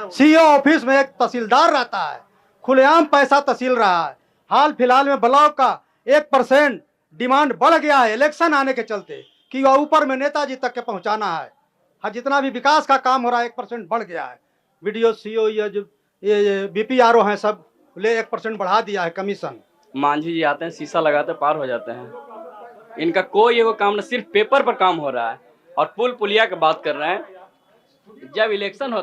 CO office में एक तहसीलदार रहता है, खुलेआम पैसा तहसील रहा है। हाल फिलहाल में ब्लॉक का 1% डिमांड बढ़ गया है इलेक्शन आने के चलते, कि वह ऊपर में नेताजी तक के पहुंचाना है। हाँ, जितना भी विकास का काम हो रहा है 1% बढ़ गया है। वीडियो सीओ ये जो ये बीपीआरओ हैं सब ले 1% बढ़ा दिया है कमीशन। मांझी जी आते हैं, शीशा लगाते पार हो जाते हैं। इनका कोई एगो काम न, सिर्फ पेपर पर काम हो रहा है। और पुल पुलिया की बात कर रहे हैं। जब इलेक्शन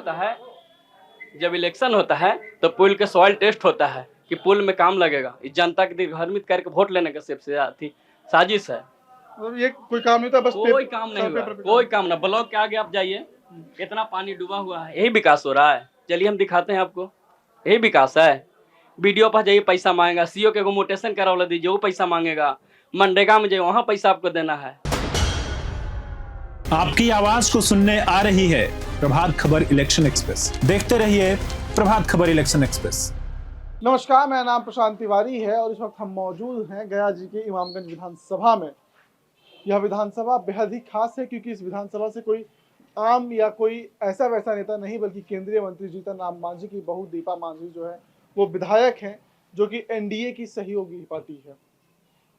होता है तो पुल के सॉइल टेस्ट होता है कि पुल में काम लगेगा। इस जनता के दिल भ्रमित करके वोट लेने का सबसे साजिश है। ये कोई काम नहीं था, बस कोई काम नहीं हुआ, कोई काम ना। ब्लॉक के आगे आप जाइए, कितना पानी डूबा हुआ है। यही विकास हो रहा है। चलिए हम दिखाते हैं आपको, यही विकास है। वीडियो पर जाइए, पैसा मांगेगा। सीओ के मोटेशन करा दीजिए, वो पैसा मांगेगा। मनरेगा में जाइए, वहां पैसा आपको देना है। आपकी आवाज को सुनने आ रही है प्रभात खबर इलेक्शन एक्सप्रेस। देखते रहिए प्रभात खबर इलेक्शन एक्सप्रेस। नमस्कार, मेरा नाम प्रशांत तिवारी है और इस वक्त हम मौजूद हैं गया जी के इमामगंज विधानसभा में। यह विधानसभा बेहद ही खास है क्योंकि इस विधानसभा से कोई आम या कोई ऐसा वैसा नेता नहीं बल्कि केंद्रीय मंत्री जीतन राम मांझी की बहू दीपा मांझी जो है वो विधायक हैं, जो कि एनडीए की सहयोगी पार्टी है।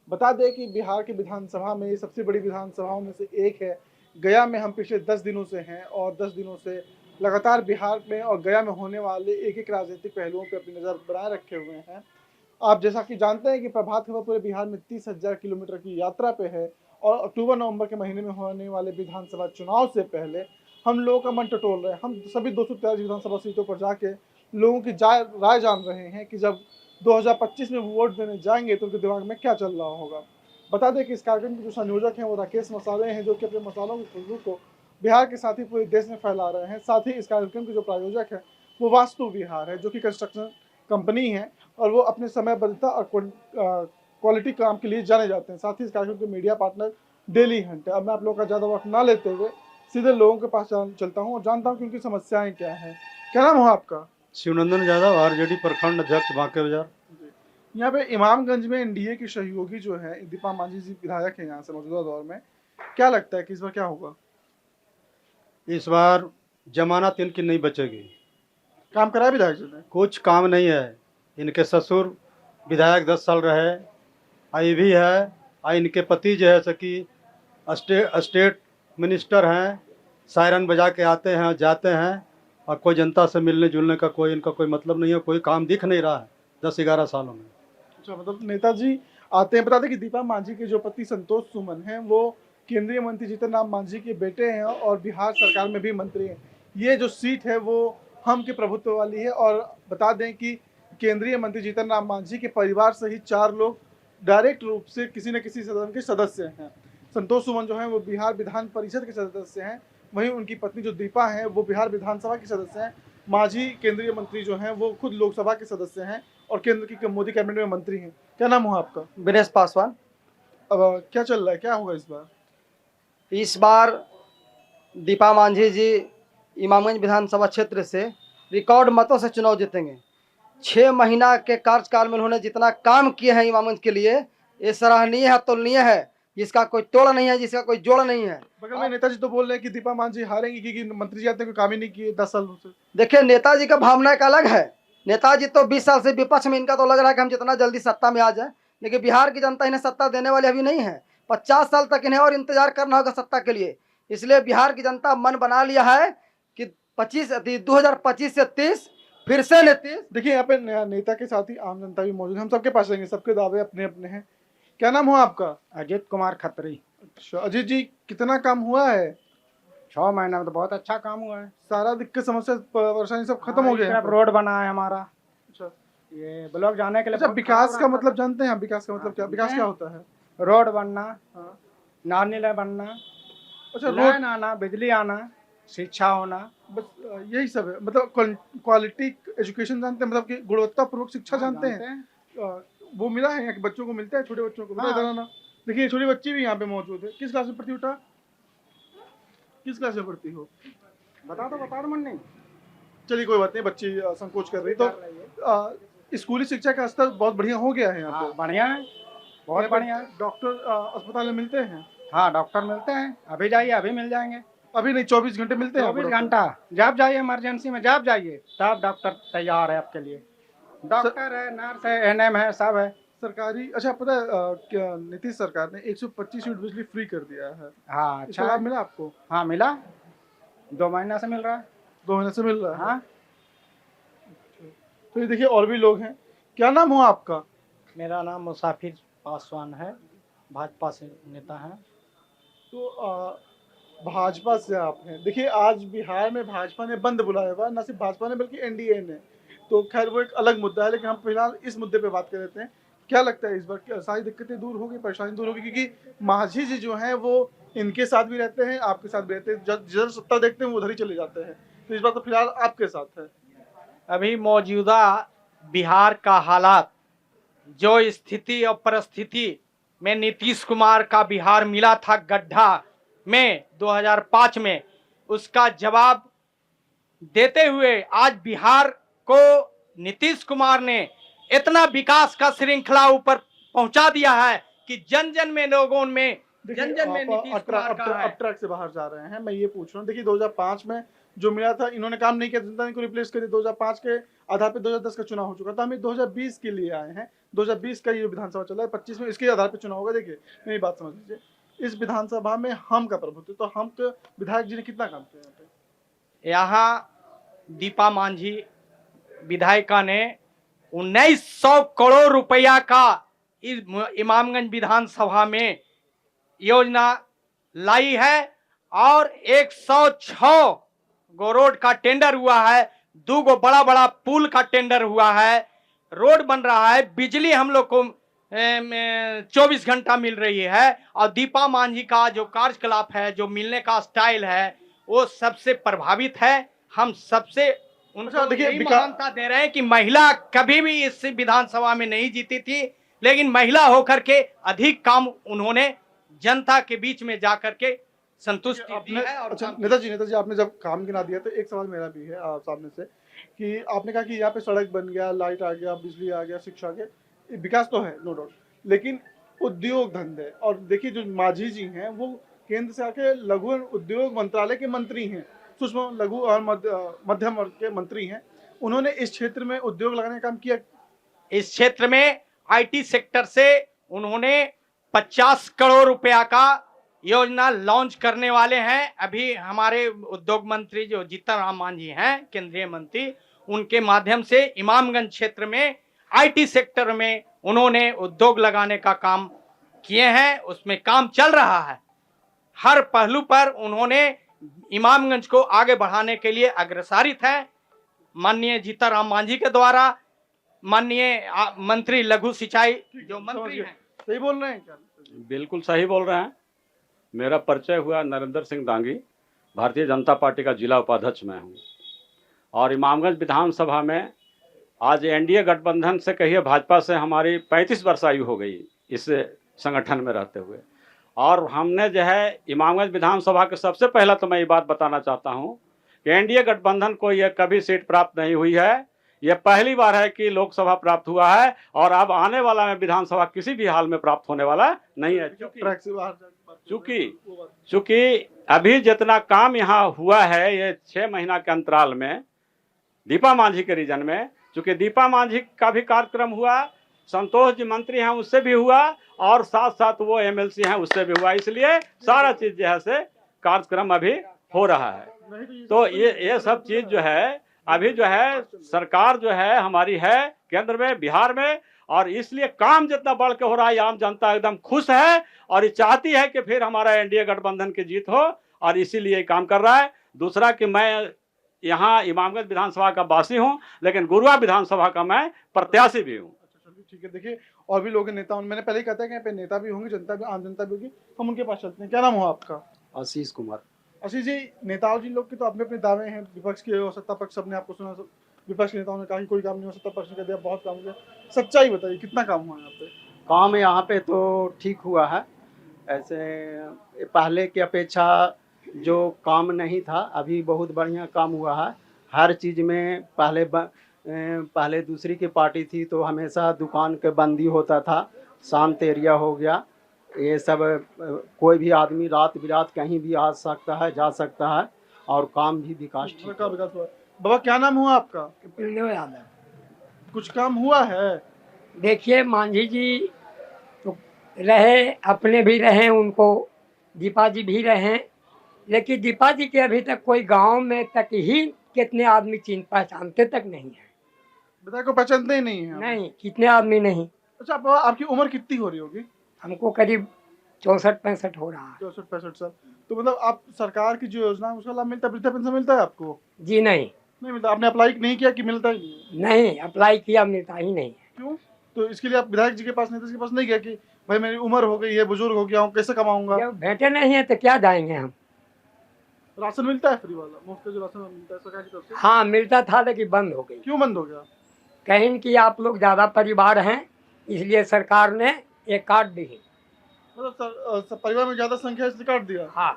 बता दें कि बिहार की विधानसभा में ये सबसे बड़ी विधानसभाओं में से एक है। गया में हम पिछले 10 दिनों से हैं और 10 दिनों से लगातार बिहार में और गया में होने वाले एक एक राजनीतिक पहलुओं पर अपनी नज़र बनाए रखे हुए हैं। आप जैसा कि जानते हैं कि प्रभात खबर पूरे बिहार में 30,000 किलोमीटर की यात्रा पे है और अक्टूबर नवंबर के महीने में होने वाले विधानसभा चुनाव से पहले हम लोगों का मन टटोल रहे हैं। हम सभी 243 विधानसभा सीटों पर जाके लोगों की राय जान रहे हैं कि जब 2025 में वोट देने जाएंगे तो उनके दिमाग में क्या चल रहा होगा। बता दें कि इस कार्यक्रम के जो संयोजक हैं वो राकेश मसाले हैं, जो कि अपने मसालों की खुशबू को बिहार के साथ ही पूरे देश में फैला रहे हैं। साथ ही इस कार्यक्रम के जो प्रायोजक है वो वास्तु विहार है, जो कि कंस्ट्रक्शन कंपनी है और वो अपने समयबद्धता और क्वालिटी काम के लिए जाने जाते हैं। साथ ही इस कार्यक्रम के मीडिया पार्टनर डेली हंट है। अब मैं आप लोगों का ज़्यादा वक्त ना लेते हुए सीधे लोगों के पास चलता हूँ और जानता हूँ कि उनकी समस्याएं क्या हैं। क्या नाम हो आपका? शिवनंदन यादव, आरजेडी प्रखंड अध्यक्ष बांके बाजार। यहाँ पे इमामगंज में एनडीए की सहयोगी जो है दीपा मांझी जी विधायक है यहाँ से मौजूदा दौर में। क्या लगता है कि इस बार क्या होगा? इस बार जमानत इनकी नहीं बचेगी। काम कराया विधायक जी ने? कुछ काम नहीं है। इनके ससुर विधायक 10 साल रहे, आई भी है। और इनके पति जो है सकी स्टेट मिनिस्टर हैं, सायरन बजा के आते हैं जाते हैं और कोई जनता से मिलने जुलने का कोई इनका कोई मतलब नहीं है। कोई काम दिख नहीं रहा है 10-11 सालों में। अच्छा, मतलब नेताजी आते हैं। बता दें कि दीपा मांझी के जो पति संतोष सुमन हैं वो केंद्रीय मंत्री जीतन राम मांझी के बेटे हैं और बिहार सरकार में भी मंत्री हैं। ये जो सीट है वो हम के प्रभुत्व वाली है। और बता दें कि केंद्रीय मंत्री जीतन राम मांझी के परिवार से ही 4 लोग डायरेक्ट रूप से किसी न किसी सदन के सदस्य हैं। संतोष सुमन जो हैं वो बिहार विधान परिषद के सदस्य हैं, वहीं उनकी पत्नी जो दीपा हैं वो बिहार विधानसभा की सदस्य हैं। मांझी केंद्रीय मंत्री जो हैं वो खुद लोकसभा के सदस्य हैं और केंद्र की मोदी कैबिनेट में मंत्री हैं। क्या नाम हुआ आपका? विनेश पासवान। अब क्या चल रहा है, क्या होगा इस बार? इस बार दीपा मांझी जी इमामगंज विधानसभा क्षेत्र से रिकॉर्ड मतों से चुनाव जीतेंगे। 6 महीना के कार्यकाल में उन्होंने जितना काम किए हैं इमामगंज के लिए, ये सराहनीय है, तुलनीय है, जिसका कोई तोड़ नहीं है, जिसका कोई जोड़ नहीं है। बगल में नेताजी तो बोल रहे हैं कि दीपा मांझी हारेंगी क्योंकि मंत्री जी आते कोई काम ही नहीं किए 10 सालों से। देखिए, नेताजी का भावना एक अलग है। नेताजी तो 20 साल से विपक्ष में, इनका तो लग रहा है कि हम जितना जल्दी सत्ता में आ जाए, लेकिन बिहार की जनता इन्हें सत्ता देने वाली अभी नहीं है। 50 साल तक इन्हें और इंतजार करना होगा सत्ता के लिए। इसलिए बिहार की जनता मन बना लिया है कि 2025 से 30 फिर से नीतीश। देखिए, यहाँ पे नेता के साथ ही आम जनता भी मौजूद है। हम सबके पास रहेंगे, सबके दावे अपने अपने हैं। क्या नाम हुआ आपका? अजीत कुमार खत्री। अच्छा अजीत जी, कितना काम हुआ है? 6 महीना में तो बहुत अच्छा काम हुआ है। सारा दिक्कत समस्या परेशानी सब खत्म हो गया है। रोड बना है हमारा। अच्छा, ये ब्लॉक जाने के लिए। अच्छा, विकास का मतलब जानते हैं? विकास का मतलब क्या? विकास क्या होता है? रोड बनना, हाँ। नाली बनना, अच्छा, रोड लाइन आना, बिजली आना, शिक्षा होना, बस यही सब है। मतलब क्वालिटी एजुकेशन जानते हैं, मतलब कि गुणवत्तापूर्वक शिक्षा जानते हैं। वो मिला है यहाँ के बच्चों को, मिलता है छोटे बच्चों को? हाँ। देखिए, छोटी बच्ची भी यहाँ पे मौजूद है। किस क्लास में पढ़ती बेटा? किस क्लास में पढ़ती हो? बता दो मन नहीं। चलिए कोई बात नहीं, बच्ची संकोच कर रही। तो स्कूली शिक्षा का स्तर बहुत बढ़िया हो गया है यहाँ पे। बढ़िया है, बहुत बढ़िया है। डॉक्टर अस्पताल में मिलते हैं? हाँ, डॉक्टर मिलते हैं। अभी जाइए, अभी मिल जाएंगे। अभी नहीं, 24 घंटे मिलते हैं 24 आपको? घंटा जब जाइए इमरजेंसी में, जब जाइए तब डॉक्टर तैयार है आपके लिए। डॉक्टर है, नर्स है, एनएम है, सब है। सरकारी, अच्छा पता है क्या नीतीश सरकार ने 125 यूनिट बिजली फ्री कर दिया है, हाँ इसका अच्छा लाभ है। मिला आपको? हाँ मिला, 2 महीना से मिल रहा है। 2 महीने से मिल रहा है? हाँ तो ये देखिए और भी लोग हैं। क्या नाम हुआ आपका? मेरा नाम मुसाफिर पासवान है, भाजपा से नेता है। तो भाजपा से आप हैं। देखिए आज बिहार में भाजपा ने बंद बुलाया हुआ, न सिर्फ भाजपा ने बल्कि एनडीए ने। तो खैर वो एक अलग मुद्दा है, लेकिन हम फिलहाल इस मुद्दे पे बात कर लेते हैं। क्या लगता है इस बार सारी दिक्कतें दूर होगी, परेशानी दूर होगी? क्योंकि मांझी जी जो हैं वो इनके साथ भी रहते हैं, आपके साथ भी रहते हैं, जिधर सत्ता देखते हैं वो उधर ही चले जाते हैं। तो इस बार तो फिलहाल आपके साथ है। अभी मौजूदा बिहार का हालात, जो स्थिति और परिस्थिति में नीतीश कुमार का बिहार मिला था गड्ढा में 2005 में, उसका जवाब देते हुए आज बिहार को नीतीश कुमार ने इतना विकास का श्रृंखला ऊपर पहुंचा दिया है कि जन जन में लोगों में, जन जन में नीतीश कुमार का है। अब ट्रैक से बाहर जा रहे हैं। मैं ये पूछ रहा हूँ, देखिए 2005 में जो मिला था, इन्होंने काम नहीं किया, जनता ने इनको रिप्लेस कर दिया। 2005 के आधार पे 2010 का चुनाव हो चुका था, हम 2020 के लिए आए हैं। 2020 का ये विधानसभा चल रहा है, 25 में इसके आधार पे चुनाव होगा। देखिए मेरी बात समझ लीजिए, इस विधानसभा में हम का प्रभुत्व, तो हम के विधायक जी ने कितना काम किया यहाँ पे? यहाँ दीपा मांझी विधायिका ने 1900 करोड़ रुपया का इस इमामगंज विधानसभा में योजना लाई है, और 106 गो रोड का टेंडर हुआ है, 2 गो बड़ा बड़ा पुल का टेंडर हुआ है, रोड बन रहा है, बिजली हम लोग को 24 घंटा मिल रही है। और दीपा मांझी का जो कार्यकलाप है, जो मिलने का स्टाइल है, वो सबसे प्रभावित है। हम सबसे उनको देखिए, यही मान्यता दे रहे हैं कि महिला कभी भी इस विधानसभा में नहीं जीती थी, लेकिन महिला होकर के अधिक काम उन्होंने जनता के बीच में जाकर के संतुष्टि दी है। और अच्छा नेताजी आपने जब काम गिना दिया, तो एक सवाल मेरा भी है आप सामने से, कि आपने कहा कि यहाँ पे सड़क बन गया, लाइट आ गया, बिजली आ गया, शिक्षा आ गया, विकास तो है नो डाउट, लेकिन उद्योग धंधे, और देखिए जो मांझी जी हैं वो केंद्र से आके लघु उद्योग मंत्रालय के मंत्री हैं, सूक्ष्म लघु और मध्यम वर्ग के मंत्री हैं। उन्होंने इस क्षेत्र में उद्योग लगाने का काम किया। इस क्षेत्र में आईटी सेक्टर से उन्होंने 50 करोड़ रुपया का योजना लॉन्च करने वाले हैं। अभी हमारे उद्योग मंत्री जो जीतन राम मांझी हैं, केंद्रीय मंत्री, उनके माध्यम से इमामगंज क्षेत्र में आईटी सेक्टर में उन्होंने उद्योग लगाने का काम किए हैं। उसमें काम चल रहा है, हर पहलू पर उन्होंने इमामगंज को आगे बढ़ाने के लिए अग्रसारित है। माननीय जीतन राम मांझी के द्वारा माननीय मंत्री लघु सिंचाई जो मंत्री हैं, सही बोल रहे हैं क्या? बिल्कुल सही बोल रहे हैं। मेरा परिचय हुआ नरेंद्र सिंह दांगी, भारतीय जनता पार्टी का जिला उपाध्यक्ष मैं हूँ। और इमामगंज विधानसभा में आज एनडीए गठबंधन से कहिए भाजपा से हमारी 35 वर्ष आयु हो गई इस संगठन में रहते हुए। और हमने जो है इमामगंज विधानसभा के सबसे पहला तो मैं ये बात बताना चाहता हूँ कि एनडीए गठबंधन को यह कभी सीट प्राप्त नहीं हुई है। यह पहली बार है कि लोकसभा प्राप्त हुआ है, और अब आने वाला में विधानसभा किसी भी हाल में प्राप्त होने वाला नहीं है। चूंकि अभी जितना काम यहाँ हुआ है ये 6 महीना के अंतराल में दीपा मांझी के रीजन में, चूंकि दीपा मांझी का भी कार्यक्रम हुआ, संतोष जी मंत्री हैं उससे भी हुआ, और साथ साथ वो एमएलसी हैं उससे भी हुआ, इसलिए सारा चीज जो है से कार्यक्रम अभी हो रहा है। तो ये सब चीज जो है अभी जो है सरकार जो है हमारी है केंद्र में, बिहार में, और इसलिए काम जितना बढ़ के हो रहा है आम जनता एकदम खुश है और ये चाहती है कि फिर हमारा एनडीए गठबंधन की जीत हो, और इसीलिए काम कर रहा है। दूसरा कि मैं यहाँ इमामगंज विधानसभा का वासी हूँ, लेकिन गुरुआ विधानसभा का मैं प्रत्याशी भी हूँ। ठीक है, देखिए और भी लोग हैं नेता, मैंने पहले ही कहा था कि यहाँ पे नेता भी होंगे, जनता भी, आम जनता भी होगी, हम उनके पास चलते हैं। क्या नाम हुआ आपका? आशीष कुमार। आशीष जी, नेताओं जी लोग के तो अपने अपने दावे हैं, विपक्ष के और सत्ता पक्ष, सबने आपको सुना, विपक्ष के नेताओं ने कहा कि कोई काम नहीं हो, सत्ता पक्ष ने कह दिया बहुत काम हो गया। सच्चाई बताइए, कितना काम हुआ यहाँ पे? काम यहाँ पे तो ठीक हुआ है, ऐसे पहले की अपेक्षा जो काम नहीं था अभी बहुत बढ़िया काम हुआ है। हर चीज़ में पहले दूसरी की पार्टी थी तो हमेशा दुकान के बंदी होता था, शांत एरिया हो गया, ये सब कोई भी आदमी रात बिरात कहीं भी आ सकता है, जा सकता है और काम भी विकास ठीक का विकास हुआ है। बाबा क्या नाम हुआ आपका? पिल्लो यादव। कुछ काम हुआ है? देखिए मांझी जी तो रहे, अपने भी रहे, उनको दीपा जी भी रहे, लेकिन दीपा जी के अभी तक कोई गांव में तक ही कितने आदमी चिन्ह पहचानते तक नहीं है। विधायक को पहचानते ही नहीं है? नहीं, कितने आदमी नहीं। अच्छा बाबा, आपकी उम्र कितनी हो रही होगी? हमको करीब 64-65 हो रहा है। 64-65 साल। तो मतलब आप सरकार की जो योजना है उसका लाभ मिलता है, वृद्धा पेंशन मिलता है आपको? जी नहीं। नहीं मिलता। आपने अप्लाई नहीं किया कि मिलता ही नहीं? नहीं अप्लाई किया, मिलता ही नहीं। क्यों? तो इसके लिए आप विधायक जी के पास, नेता जी के पास नहीं गया कि भाई मेरी उम्र हो गई है, बुजुर्ग हो गया हूँ, कैसे कमाऊंगा? जब भेंटे नहीं है तो क्या जाएंगे हम। राशन मिलता है फ्री वाला, मुफ्त का जो राशन मिलता है सरकार की तरफ से? हाँ मिलता था लेकिन बंद हो गई। क्यों बंद हो गया? कहीं कि आप लोग ज़्यादा परिवार हैं इसलिए सरकार ने एक काट दी है। मतलब परिवार में ज्यादा संख्या है इसलिए काट दिया? हाँ।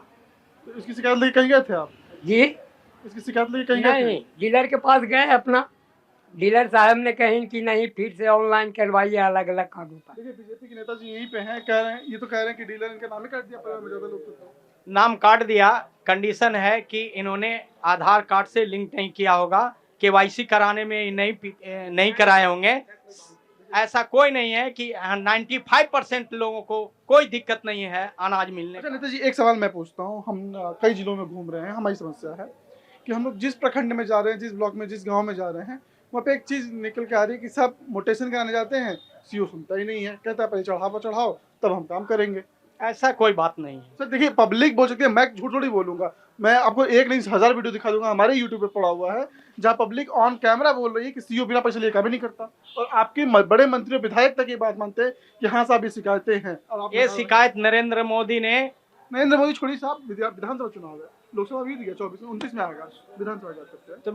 तो इसकी शिकायत लेके कहीं गए थे आप? जी इसकी शिकायत लेके कहीं गए थे? नहीं, डीलर के पास गए अपना, डीलर साहब ने कहीं कि नहीं फिर से ऑनलाइन करवाइए अलग अलग कागज पर। देखिए बीजेपी के नेता जी यहीं पे हैं, कह रहे हैं, ये तो कह रहे हैं कि डीलर इनका नाम ही काट दिया, परिवार में ज्यादा लोग थे तो। नाम काट दिया, कंडीशन है कि इन्होंने आधार कार्ड से लिंक नहीं किया होगा, केवाईसी कराने में नहीं कराए होंगे। ऐसा कोई नहीं है कि 95% लोगों को कोई दिक्कत नहीं है अनाज मिलने अच्छा का। नेता जी एक सवाल मैं पूछता हूँ, हम कई जिलों में घूम रहे हैं, हमारी समस्या है कि हम लोग जिस प्रखंड में जा रहे हैं, जिस ब्लॉक में, जिस गांव में जा रहे हैं, वहाँ पे एक चीज़ निकल के आ रही है कि सब मोटेशन कराने जाते हैं, सीओ सुनता ही नहीं है, कहता है पहले चढ़ाओ तब हम काम करेंगे। ऐसा कोई बात नहीं है सर देखिए पब्लिक बोल सकती है, मैं झूठ थोड़ी बोलूंगा, मैं आपको एक नहीं 1000 वीडियो दिखा दूंगा, हमारे यूट्यूब पे पड़ा हुआ है, जहाँ पब्लिक ऑन कैमरा बोल रही है कि सीओ बिना पैसे लिए काम ही नहीं करता, और आपके बड़े मंत्री और विधायक तक ये बात मानते हैं कि हाँ साहब ये शिकायतें हैं। और ये शिकायत नरेंद्र मोदी छोड़ी साहब, विधानसभा चुनाव है, लोकसभा भी दिया 24-29 में आएगा, विधानसभा जा सकते हैं। तो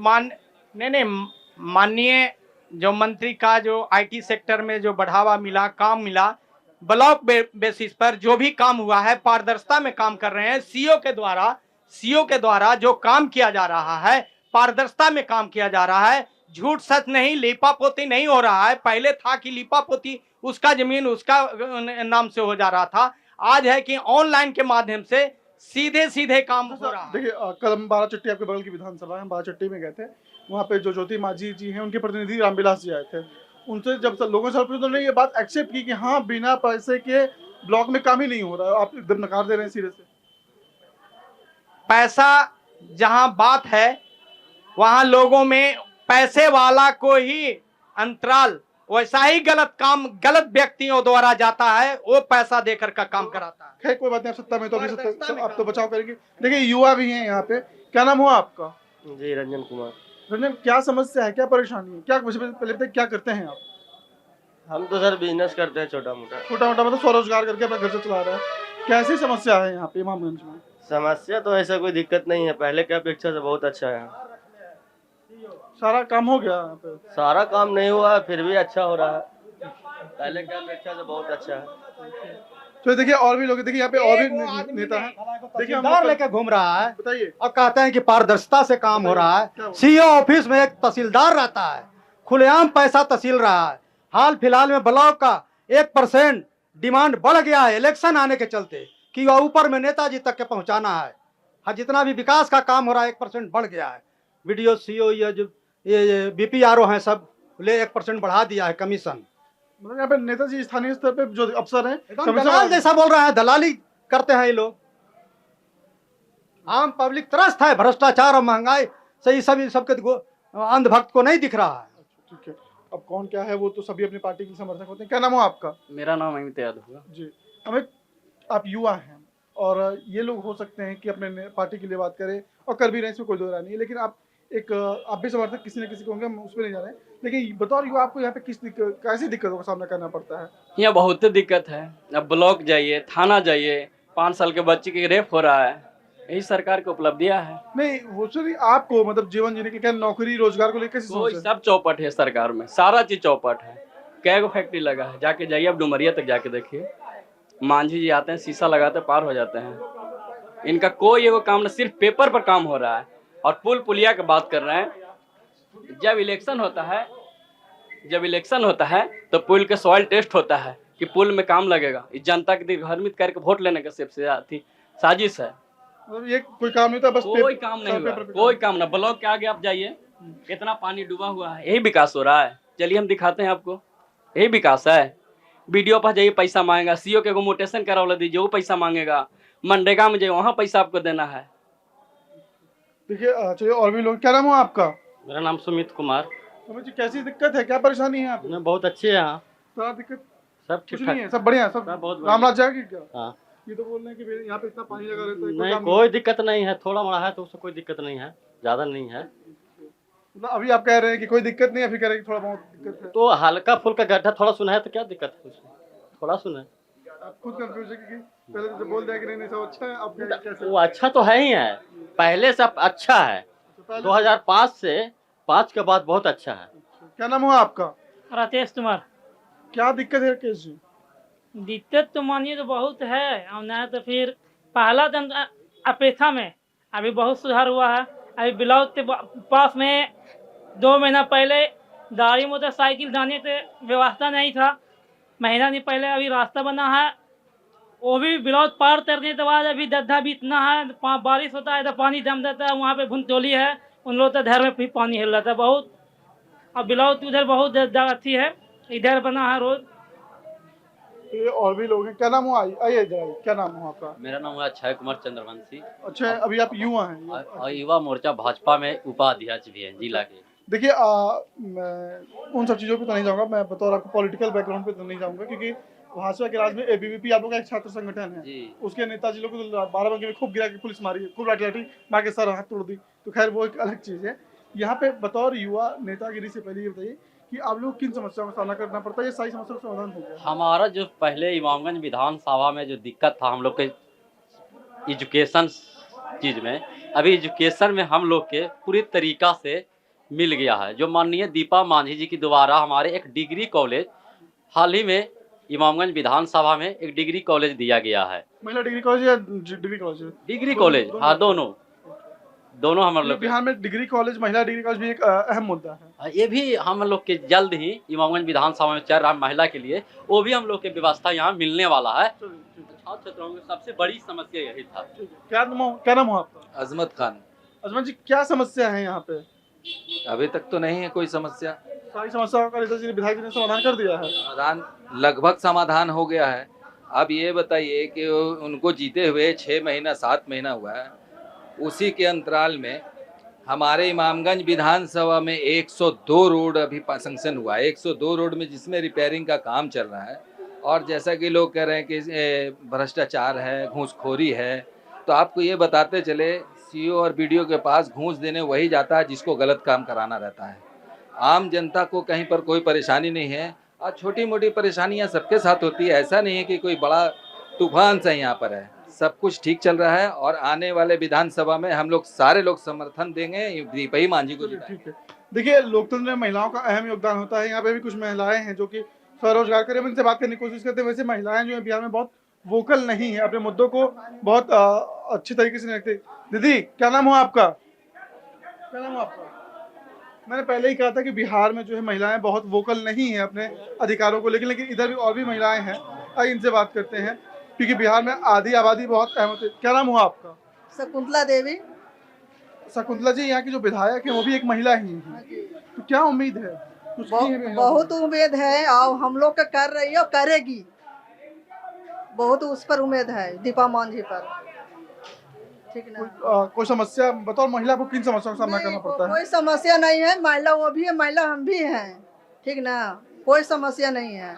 माननीय जो मंत्री का जो आईटी सेक्टर में जो बढ़ावा मिला, काम मिला, ब्लॉक बेसिस पर जो भी काम हुआ है पारदर्शिता में काम कर रहे हैं। सीओ के द्वारा जो काम किया जा रहा है पारदर्शिता में काम किया जा रहा है, झूठ सच नहीं, लीपापोती नहीं हो रहा है। पहले था कि लीपापोती उसका जमीन उसका नाम से हो जा रहा था, आज है कि ऑनलाइन के माध्यम से सीधे काम हो रहा है। देखिए कल हम बाराचट्टी, आपके बगल की विधानसभा है, हम बाराचट्टी में गए थे, वहाँ पे जो ज्योति मांझी जी हैं उनके प्रतिनिधि रामविलास जी आए थे, उनसे जब लोगों से उन्होंने ये बात एक्सेप्ट की कि हाँ बिना पैसे के ब्लॉक में काम ही नहीं हो रहा है, आप एकदम नकार दे रहे हैं सिरे से। पैसा जहां बात है वहां लोगों में पैसे वाला को ही अंतराल, वैसा ही गलत काम गलत व्यक्तियों द्वारा जाता है, वो पैसा देकर का काम कराता है। खैर कोई बात नहीं, आप सत्ता में तो अभी सत्ता आप तो बचाव करेंगे। देखिए युवा भी हैं यहाँ पे, क्या नाम हुआ आपका? जी रंजन कुमार। रंजन क्या समस्या है, क्या परेशानी है, क्या पहले बताइए क्या करते हैं आप? हम तो सर बिजनेस करते हैं छोटा मोटा मतलब स्वरोजगार करके अपना घर से चला रहा है। कैसी समस्या है यहाँ पे इमामगंज में? समस्या तो ऐसा कोई दिक्कत नहीं है, पहले की अपेक्षा से बहुत अच्छा है। सारा काम हो गया यहाँ पे? सारा काम नहीं हुआ है फिर भी अच्छा हो रहा है, पहले की अपेक्षा से बहुत अच्छा है। तो देखिए और भी लोग, देखिए यहाँ पे और भी नेता हैं, देखिए हम लेके घूम रहा है, बताइए, और कहते हैं कि पारदर्शिता से काम हो रहा है। सीओ ऑफिस में एक तहसीलदार रहता है, खुलेआम पैसा तहसील रहा है। हाल फिलहाल में ब्लॉक का 1% डिमांड बढ़ गया है इलेक्शन आने के चलते, कि वह ऊपर में नेताजी तक के पहुंचाना है। हाँ जितना भी विकास का काम हो रहा है 1% बढ़ गया है। वीडियो सीओ ये बीपीआरओ हैं सब ले 1% बढ़ा दिया है कमीशन। मतलब यहाँ पे नेताजी स्थानीय स्तर पे जो अफसर हैं दलाल जैसा बोल रहा है, दलाली करते हैं ये लोग। आम पब्लिक त्रस्त है भ्रष्टाचार और महंगाई से, ये सबके अंधभक्त को नहीं दिख रहा है। ठीक है, अब कौन क्या है वो तो सभी अपनी पार्टी के समर्थक होते हैं। क्या नाम हो आपका? मेरा नाम अमित यादव है जी अमित, आप युवा हैं और ये लोग हो सकते हैं कि अपने पार्टी के लिए बात करें और कर भी रहे हैं, इसमें कोई दो राय नहीं है, लेकिन आप भी समर्थक किसी न किसी को होंगे, हम उस पर नहीं जा रहे हैं, लेकिन बतौर युवा आपको यहाँ पे कैसी दिक्कतों का सामना करना पड़ता है? यहाँ बहुत दिक्कत है। अब ब्लॉक जाइए, थाना जाइए, 5 साल के बच्चे की रेप हो रहा है, यही सरकार की उपलब्धियां है। नहीं वो सर आपको मतलब जीवन जीने के क्या नौकरी रोजगार को लेकर सब चौपट है सरकार में, सारा चीज चौपट है। कै गो फैक्ट्री लगा है, जाके जाइए अब डुमरिया तक जाके देखिए, मांझी जी आते हैं शीशा लगाते पार हो जाते हैं। इनका कोई एगो काम न, सिर्फ पेपर पर काम हो रहा है। और पुल पुलिया की बात कर रहे हैं, जब इलेक्शन होता है तो पुल के सॉइल टेस्ट होता है, कि पुल में काम लगेगा। इस जनता के दिग्भ्रमित करके वोट लेने का सबसे थी साजिश है। मतलब ये कोई काम नहीं था, बस कोई काम नहीं हुआ, कोई काम ना। ब्लॉक के आगे आप जाइए, कितना पानी डूबा हुआ है, यही विकास हो रहा है। चलिए हम दिखाते हैं आपको, यही विकास है। वीडियो पर जाइए, पैसा मांगेगा। सीओ के मोटेशन करवा दीजिए, वो पैसा मांगेगा। मनरेगा में जाइए, वहाँ पैसा आपको देना है। देखिए चलिए और भी लोग, क्या नाम है आपका? मेरा नाम सुमित कुमार। तो जी कैसी दिक्कत है, क्या परेशानी है आपको? बहुत अच्छे हैं यहाँ, सारा दिक्कत सब कुछ ठीक नहीं ठाक। है, सब बढ़िया है, सब सब बहुत बढ़िया। राम राज जाएगी क्या? हाँ, ये तो बोल रहे हैं कि भाई यहाँ पे इतना पानी लगा रहता है, नहीं काम कोई दिक्कत नहीं है, थोड़ा मोड़ा है तो उससे कोई दिक्कत नहीं है, ज्यादा नहीं है। मतलब अभी आप कह रहे हैं कि कोई दिक्कत नहीं है, फिर कह रहे हैं कि थोड़ा बहुत दिक्कत है। तो हल्का फुल्का गड्ढा थोड़ा सुना है तो क्या दिक्कत है उसमें, थोड़ा सुना है। आप खुद कंफ्यूज है कि पहले तो बोल दिया कि नहीं सब अच्छा है, अब कैसे? वो अच्छा तो है ही है, पहले से अब अच्छा है। 2005 से 5 के बाद बहुत अच्छा है। क्या नाम हुआ आपका? राकेश कुमार। क्या दिक्कत है राकेश जी? दिक्कत तो मानिए तो बहुत है, और ना तो फिर पहला दिन अपेक्षा में अभी बहुत सुधार हुआ है। अभी ब्लॉक के पास में 2 महीना पहले गाड़ी मोटरसाइकिल जाने के व्यवस्था नहीं था, महीना नहीं पहले अभी रास्ता बना है। वो भी ब्लॉक पार करने के बाद अभी गड्ढा भी इतना है, बारिश होता है तो पानी जम जाता है। वहाँ पे भुनचोली है, उन लोग तो घर में भी पानी हिल रहा था बहुत। और ब्लॉक उधर बहुत अच्छी है, इधर बना है रोड। ये और भी लोग हैं, क्या नाम हुआ? आइए जरा, क्या नाम हुआ आपका? मेरा नाम है अक्षय कुमार चंद्रवंशी। अच्छा, अभी आप युवा हैं? और युवा मोर्चा भाजपा में उपाध्यक्ष भी हैं जिला के। देखिए मैं उन सब चीज़ों पे तो नहीं जाऊंगा, मैं बतौर आपको पॉलिटिकल बैकग्राउंड पे तो नहीं जाऊंगा, क्योंकि भाजपा के राज में एबीवीपी आप लोग का एक छात्र संगठन है जी। उसके नेताजी लोग को बाराबंकी में खूब गिरा के पुलिस मारी, खूब लाठी मार के सर हाथ तोड़ दी। तो खैर वो एक अलग चीज़ है। यहाँ पे बतौर युवा नेतागिरी से पहले ये बताइए कि आप लोग किन समस्याओं का सामना करना पड़ता है, ये सारी समस्याओं का समाधान हो गया? हमारा जो पहले इमामगंज विधानसभा में जो दिक्कत था हम लोग के एजुकेशन चीज़ में, अभी एजुकेशन में हम लोग के पूरी तरीका से मिल गया है। जो माननीय दीपा मांझी जी की द्वारा हमारे एक डिग्री कॉलेज हाल ही में इमामगंज विधानसभा में एक डिग्री कॉलेज दिया गया है। महिला डिग्री कॉलेज या डिग्री कॉलेज? डिग्री कॉलेज, हाँ दोनों हम लोग। बिहार में डिग्री कॉलेज, महिला डिग्री कॉलेज भी एक अहम मुद्दा है। ये भी हम लोग के जल्द ही इमामगंज विधानसभा में चल रहा है महिला के लिए, वो भी हम लोग के व्यवस्था यहाँ मिलने वाला है। छात्र छात्राओं की सबसे बड़ी समस्या यही था। क्या नाम हुआ आपका? अजमत खान। अजमत जी, क्या समस्या है यहाँ पे? अभी तक तो नहीं है कोई समस्या, सारी समस्याओं का नेताजी विधायक जी ने समाधान कर दिया है। समाधान लगभग समाधान हो गया है। अब ये बताइए कि उनको जीते हुए 6 महीना 7 महीना हुआ है, उसी के अंतराल में हमारे इमामगंज विधानसभा में 102 रोड अभी सैंक्शन हुआ है। 102 रोड में जिसमें रिपेयरिंग का काम चल रहा है। और जैसा कि लोग कह रहे हैं कि भ्रष्टाचार है, घूसखोरी है, तो आपको ये बताते चले सीओ और बीडीओ के पास घूस देने वही जाता है जिसको गलत काम कराना रहता है। आम जनता को कहीं पर कोई परेशानी नहीं है, और छोटी मोटी परेशानियां सबके साथ होती है। ऐसा नहीं है कि कोई बड़ा तूफान सा यहाँ पर है, सब कुछ ठीक चल रहा है। और आने वाले विधानसभा में हम लोग सारे लोग समर्थन देंगे दीपा मांझी को। ठीक है, देखिए लोकतंत्र में महिलाओं का अहम योगदान होता है। यहाँ पे भी कुछ महिलाएं हैं जो कि स्वरोजगार करें, उनसे बात करने की कोशिश करते हैं। वैसे महिलाएं जो है बिहार में बहुत वोकल नहीं है, अपने मुद्दों को बहुत अच्छी तरीके से नहीं रखते। दीदी, क्या नाम हुआ आपका? क्या नाम हुआ आपका? मैंने पहले ही कहा था कि बिहार में जो है महिलाएं बहुत वोकल नहीं है अपने अधिकारों को लेकिन इधर भी और भी महिलाएं हैं, आइए इनसे बात करते हैं, क्योंकि बिहार में आधी आबादी बहुत अहमत है। क्या नाम हुआ आपका? शकुंतला देवी। शकुंतला जी, यहाँ की जो विधायक है वो भी एक महिला ही है, तो क्या उम्मीद है? बहुत उम्मीद है, और हम लोग का कर रही है और करेगी, बहुत उस पर उम्मीद है, दीपा मांझी पर। ठीक ना? कोई समस्या बतौर महिला को किन समस्याओं का सामना करना पड़ता है? कोई समस्या नहीं है, महिला वो भी है, महिला हम भी हैं, ठीक ना, कोई समस्या नहीं है।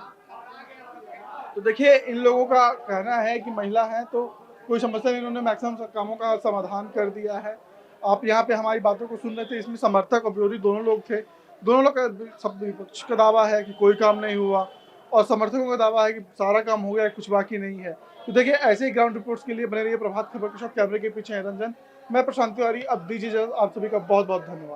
तो देखिए इन लोगों का कहना है कि महिला है तो कोई समस्या नहीं, इन्होंने मैक्सिमम कामों का समाधान कर दिया है। आप यहाँ पे हमारी बातों को सुन रहे थे, इसमें समर्थक और विरोधी दोनों लोग थे। दोनों लोग का सब विपक्ष का दावा है कि कोई काम नहीं हुआ, और समर्थकों का दावा है कि सारा काम हो गया, कुछ बाकी नहीं है। तो देखिए ऐसे ही ग्राउंड रिपोर्ट्स के लिए बने रहिए प्रभात खबर के साथ। कैमरे के पीछे है रंजन, मैं प्रशांत तिवारी। अब दीजिए आप सभी का बहुत बहुत धन्यवाद।